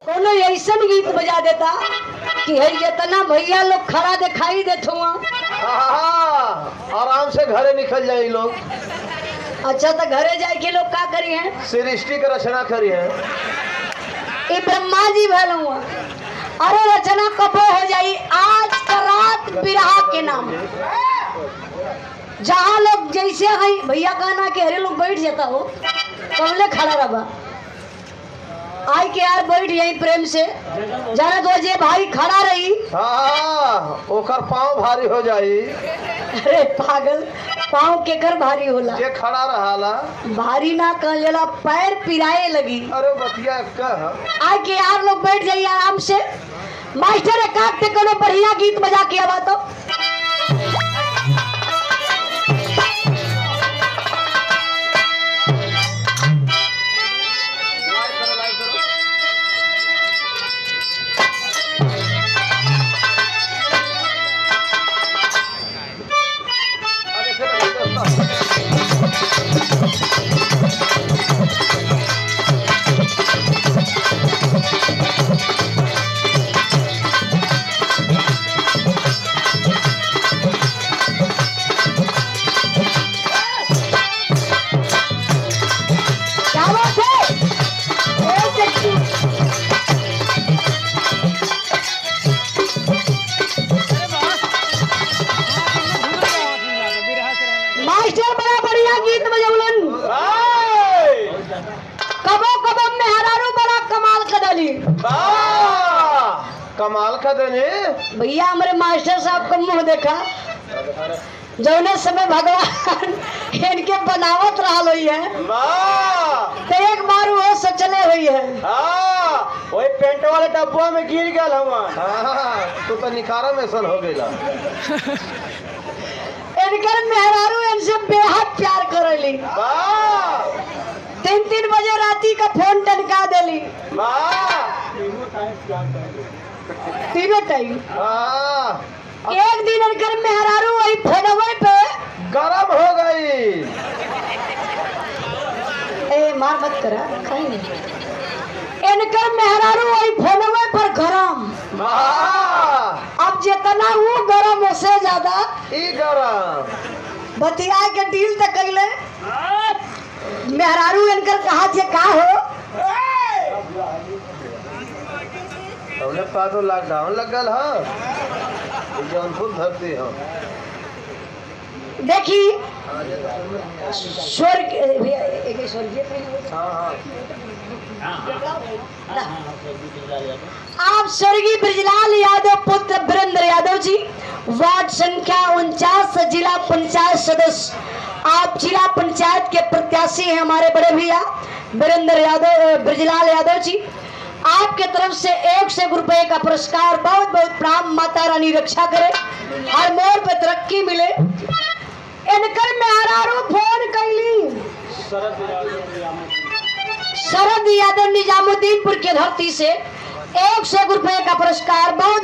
कोनो ऐसा गीत बजा देता कि है जितना भैया लोग खड़ा दिखाई देते हुआ आराम से घरे निकल जाए लोग। अच्छा तो घरे जाए के लोग का करी हैं? सृष्टि की रचना करी है। ये ब्रह्मा जी भल हुआ। अरे रचना कबो हो जाई आज का रात बिरहा के नाम। जहाँ लोग जैसे है भैया कहना के हरे लोग बैठ जाता हो कमले खड़ा रहा आई के यार बैठ यही प्रेम से जाने दो जे भाई खड़ा रही। ओकर पाँव भारी हो जाई। अरे पागल पाँव केकर भारी होला? जे खड़ा रहाला भारी ना कह जाला पैर पिराए लगी। अरे बतिया कह आई के यार लोग बैठ जाइए आराम से। मास्टर एक काटते कोनो बढ़िया गीत बजा के आवा तो कमाल का देने भैया हमारे मास्टर साहब का मुंह देखा जौने समय भगवान इनके बनावत रहा हुई है तो एक बार वो सचले हुई है। वही पेंट वाले डब्बा में गिर गया हुआ। तू तो निखारा में सन हो गया। इनकर मेहरारू इनसे बेहद प्यार करेली। 3-3 बजे राती का फोन टनका देली तीनों टाइम। एक दिन इनकर मेहरारू वही फोनवे पे गरम हो गई। ए मार मत करा कहीं नहीं। इनकर मेहरारू वही फोनवे पर गरम। अब जितना वो गरम उससे ज्यादा ई गरम बतिया के डील तक कैले। मेहरारू इनकर कहा जे का हो हमने पातो लॉकडाउन लगल जौनपुर धरती हो। देखी स्वर्गीय आप स्वर्गीय ब्रजलाल यादव पुत्र वीरेंद्र यादव जी वार्ड संख्या 49 जिला पंचायत सदस्य। आप जिला पंचायत के प्रत्याशी हैं हमारे बड़े भैया वीरेंद्र यादव ब्रजलाल यादव जी। आपके तरफ से 100 रुपए का पुरस्कार। बहुत बहुत प्रणाम। माता रानी रक्षा करे हर मोड़ पे तरक्की मिले। इनकर मेहरारू फोन कैली शरद यादव निजामुद्दीनपुर के धरती से 100 रुपए का पुरस्कार। बहुत